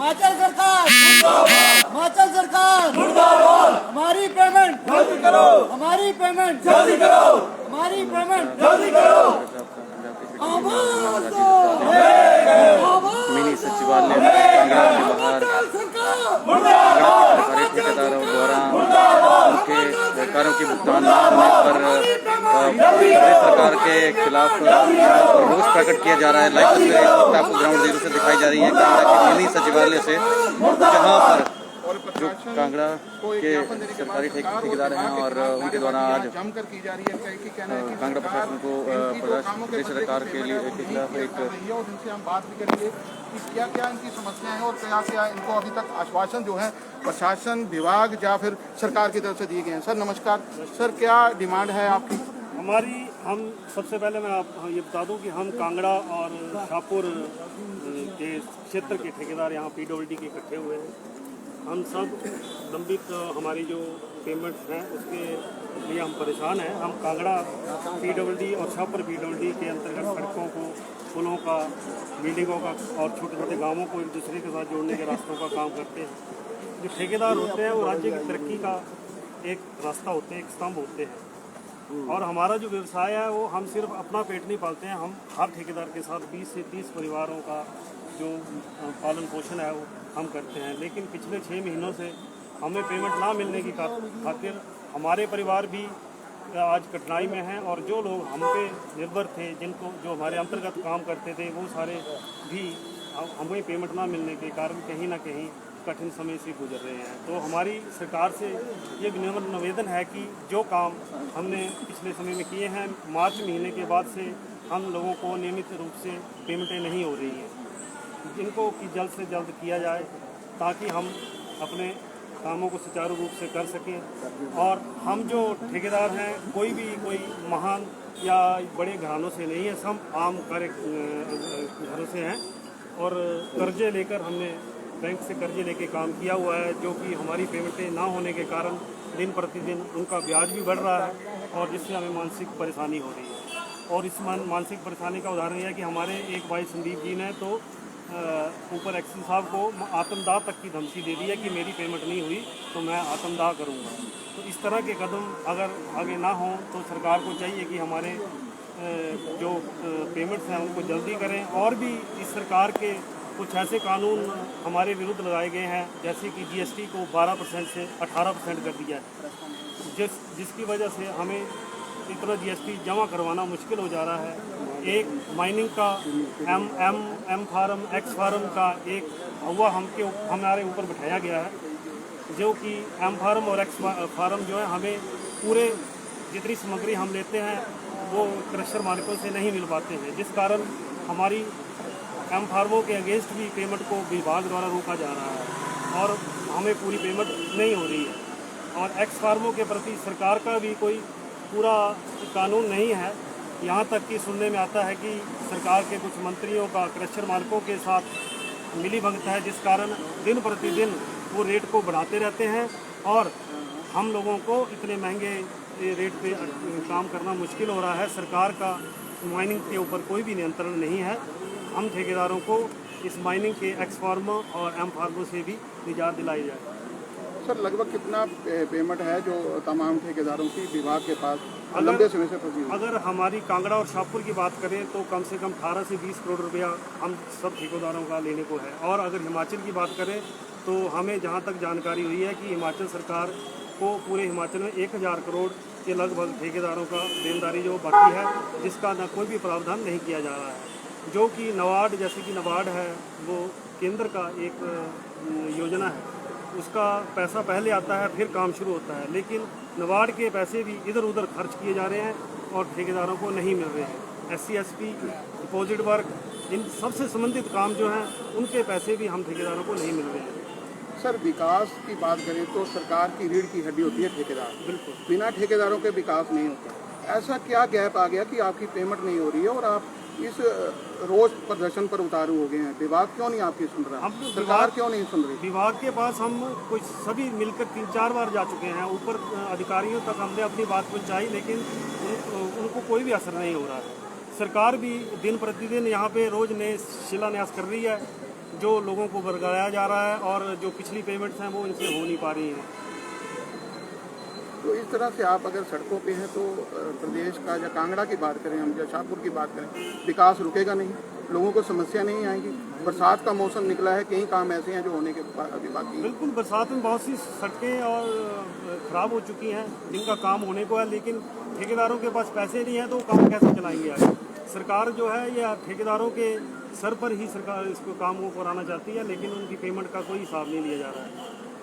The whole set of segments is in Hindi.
हिमाचल सरकार हिमाचल सरकार हमारी पेमेंट जल्दी करो, हमारी पेमेंट जल्दी करो, हमारी पेमेंट जल्दी करो। मिनी सचिवालय कांगड़ा के बाहर सरकारी ठेकेदारों द्वारा उनके कार्यों की भुगतान न होने पर प्रदेश सरकार के खिलाफ रोष प्रकट किया जा रहा है। लाइव तस्वीरें आपको ग्राउंड जीरो से दिखाई जा रही है कांगड़ा के मिनी सचिवालय से, जहां पर जो कांगड़ा के सरकारी ठेकेदार हैं और उनके द्वारा आज जमकर की जा रही है कि कहना है कि कांगड़ा प्रशासन को प्रदेश सरकार के खिलाफ एक और इनसे हम बात भी करेंगे कि क्या क्या इनकी समस्याएं हैं और क्या क्या इनको अभी तक आश्वासन जो है प्रशासन विभाग या फिर सरकार की तरफ से दिए गए हैं। सर नमस्कार। सर क्या डिमांड है आपकी? हम सबसे पहले मैं ये बता दूं कि हम कांगड़ा और शाहपुर के क्षेत्र के ठेकेदार यहाँ PWD के इकट्ठे हुए हैं। हम सब लंबित हमारी जो पेमेंट्स हैं उसके लिए हम परेशान हैं। हम कांगड़ा PWD और शाहपुर PWD के अंतर्गत सड़कों को, पुलों का, बिल्डिंगों का और छोटे छोटे गांवों को एक दूसरे के साथ जोड़ने के रास्तों का काम करते हैं। जो ठेकेदार होते हैं वो राज्य की तरक्की का एक रास्ता होते हैं, एक स्तंभ होते हैं। और हमारा जो व्यवसाय है वो हम सिर्फ अपना पेट नहीं पालते हैं, हम हर ठेकेदार के साथ 20 से 30 परिवारों का जो पालन पोषण है वो हम करते हैं। लेकिन पिछले 6 महीनों से हमें पेमेंट ना मिलने की खातिर हमारे परिवार भी आज कठिनाई में हैं और जो लोग हम पे निर्भर थे, जिनको जो हमारे अंतर्गत काम करते थे, वो सारे भी हमें पेमेंट ना मिलने के कारण कहीं ना कहीं कठिन समय से गुजर रहे हैं। तो हमारी सरकार से ये विनम्र निवेदन है कि जो काम हमने पिछले समय में किए हैं, मार्च महीने के बाद से हम लोगों को नियमित रूप से पेमेंटें नहीं हो रही हैं, जिनको कि जल्द से जल्द किया जाए ताकि हम अपने कामों को सुचारू रूप से कर सकें। और हम जो ठेकेदार हैं कोई महान या बड़े घरानों से नहीं है, सब आम कार्य घरों से हैं और कर्जे लेकर हमने बैंक से कर्जे लेके काम किया हुआ है, जो कि हमारी पेमेंटें ना होने के कारण दिन प्रतिदिन उनका ब्याज भी बढ़ रहा है और जिससे हमें मानसिक परेशानी हो रही है। और इस मानसिक परेशानी का उदाहरण यह है कि हमारे एक भाई संदीप जी ने तो ऊपर एक्सी साहब को आत्मदाह तक की धमकी दे दी है कि मेरी पेमेंट नहीं हुई तो मैं आत्मदाह करूंगा। तो इस तरह के कदम अगर आगे ना हों तो सरकार को चाहिए कि हमारे जो पेमेंट्स हैं उनको जल्दी करें। और भी इस सरकार के कुछ ऐसे कानून हमारे विरुद्ध लगाए गए हैं, जैसे कि GST को 12% से 18% कर दिया है, जिसकी वजह से हमें इतना GST जमा करवाना मुश्किल हो जा रहा है। एक माइनिंग का M फार्म, X फार्म का एक हुआ हमारे ऊपर बिठाया गया है, जो कि M फार्म और X फार्म जो है हमें पूरे जितनी सामग्री हम लेते हैं वो क्रशर मालिकों से नहीं मिल पाते हैं, जिस कारण हमारी M फार्मों के अगेंस्ट भी पेमेंट को विभाग द्वारा रोका जा रहा है और हमें पूरी पेमेंट नहीं हो रही है। और X फार्मों के प्रति सरकार का भी कोई पूरा कानून नहीं है। यहाँ तक कि सुनने में आता है कि सरकार के कुछ मंत्रियों का क्रशर मालिकों के साथ मिलीभगत है, जिस कारण दिन प्रतिदिन वो रेट को बढ़ाते रहते हैं और हम लोगों को इतने महंगे रेट पे काम करना मुश्किल हो रहा है। सरकार का माइनिंग के ऊपर कोई भी नियंत्रण नहीं है। हम ठेकेदारों को इस माइनिंग के X फार्म और M फार्मों से भी निजात दिलाई जाए। सर लगभग कितना पेमेंट है जो तमाम ठेकेदारों की विभाग के पास लंबे समय से फंसी हुई? अगर हमारी कांगड़ा और शाहपुर की बात करें तो कम से कम 18 से 20 करोड़ रुपया हम सब ठेकेदारों का लेने को है। और अगर हिमाचल की बात करें तो हमें जहां तक जानकारी हुई है कि हिमाचल सरकार को पूरे हिमाचल में 1000 करोड़ के लगभग ठेकेदारों का देनदारी जो बाकी है, जिसका न कोई भी प्रावधान नहीं किया जा रहा है। जो कि नबार्ड, जैसे कि नबार्ड है वो केंद्र का एक योजना है, उसका पैसा पहले आता है फिर काम शुरू होता है, लेकिन नबार्ड के पैसे भी इधर उधर खर्च किए जा रहे हैं और ठेकेदारों को नहीं मिल रहे हैं। SC SP डिपॉजिट वर्क, इन सबसे संबंधित काम जो हैं उनके पैसे भी हम ठेकेदारों को नहीं मिल रहे हैं। सर विकास की बात करें तो सरकार की रीढ़ की हड्डी होती है ठेकेदार, बिल्कुल, बिना ठेकेदारों के विकास नहीं होता। ऐसा क्या गैप आ गया कि आपकी पेमेंट नहीं हो रही है और आप इस रोज प्रदर्शन पर उतारू हो गए हैं? विभाग क्यों नहीं आपकी सुन रहा, सरकार क्यों नहीं सुन रही? विभाग के पास हम कुछ सभी मिलकर 3-4 बार जा चुके हैं, ऊपर अधिकारियों तक हमने अपनी बात पहुंचाई, लेकिन उनको कोई भी असर नहीं हो रहा है। सरकार भी दिन प्रतिदिन यहाँ पे रोज नए शिलान्यास कर रही है जो लोगों को बरगलाया जा रहा है और जो पिछली पेमेंट्स हैं वो इनसे हो नहीं पा रही हैं। तो इस तरह से आप अगर सड़कों पे हैं तो प्रदेश का या कांगड़ा की बात करें हम या शाहपुर की बात करें, विकास रुकेगा नहीं, लोगों को समस्या नहीं आएगी। बरसात का मौसम निकला है, कई काम ऐसे हैं जो होने के अभी बाकी हैं। बिल्कुल, बरसात में बहुत सी सड़कें और ख़राब हो चुकी हैं जिनका काम होने को है, लेकिन ठेकेदारों के पास पैसे नहीं हैं तो काम कैसे चलाएंगे आगे। सरकार जो है ये ठेकेदारों के सर पर ही सरकार इसको काम को कराना चाहती है, लेकिन उनकी पेमेंट का कोई हिसाब नहीं लिया जा रहा है।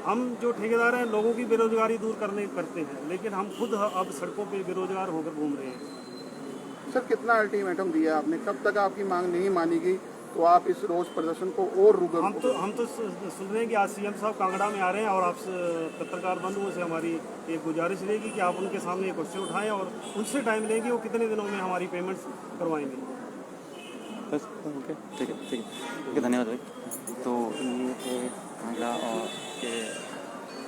हम जो ठेकेदार हैं लोगों की बेरोजगारी दूर करते हैं, लेकिन हम खुद अब सड़कों पे बेरोजगार होकर घूम रहे हैं। सर कितना अल्टीमेटम दिया आपने, कब तक आपकी मांग नहीं मानी गई तो आप इस रोज प्रदर्शन को और रुक? हम तो सुन रहे हैं कि आज सीएम साहब कांगड़ा में आ रहे हैं और आप पत्रकार बंधुओं से हमारी एक गुजारिश रहेगी कि आप उनके सामने क्वेश्चन उठाएं और उनसे टाइम लेंगे वो कितने दिनों में हमारी पेमेंट्स करवाएंगे। बस ओके, ठीक है, धन्यवाद भाई। तो ये थे कांगड़ा और के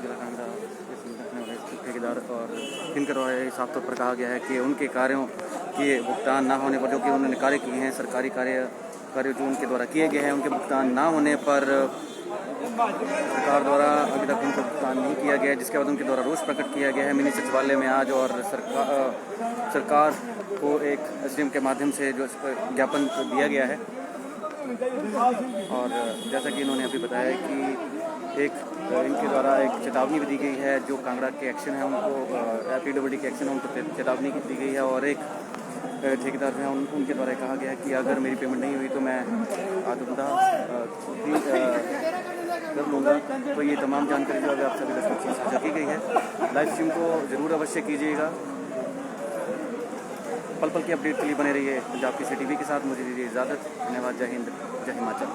जिला कांगड़ा के संगठन वाले ठेकेदार, और जिनके द्वारा साफ तौर पर कहा गया है कि उनके कार्यों के भुगतान ना होने पर, जो कि उन्होंने कार्य किए हैं, सरकारी कार्य जो उनके द्वारा किए गए हैं, उनके भुगतान ना होने पर सरकार द्वारा अभी तक उनका भुगतान नहीं किया गया है, जिसके बाद उनके द्वारा रोष प्रकट किया गया है मिनी सचिवालय में आज। और सरकार को एक एसडीएम के माध्यम से जो ज्ञापन दिया गया है, और जैसा कि इन्होंने अभी बताया कि एक इनके द्वारा एक चेतावनी भी दी गई है, जो कांगड़ा के एक्शन है उनको, पीडब्ल्यूडी के एक्शन है उनको चेतावनी दी गई है, और एक ठेकेदार हैं उनके द्वारा कहा गया है कि अगर मेरी पेमेंट नहीं हुई तो मैं आत्मदाह भी कर लूँगा। तो ये तमाम जानकारी जो अभी आप सभी तक साझा की गई है। लाइव स्ट्रीम को ज़रूर अवश्य कीजिएगा। पल पल की अपडेट के लिए बने रहिए पंजाब केसरी टीवी के साथ। मुझे दीजिए इजाज़त। धन्यवाद। जय हिंद, जय हिमाचल।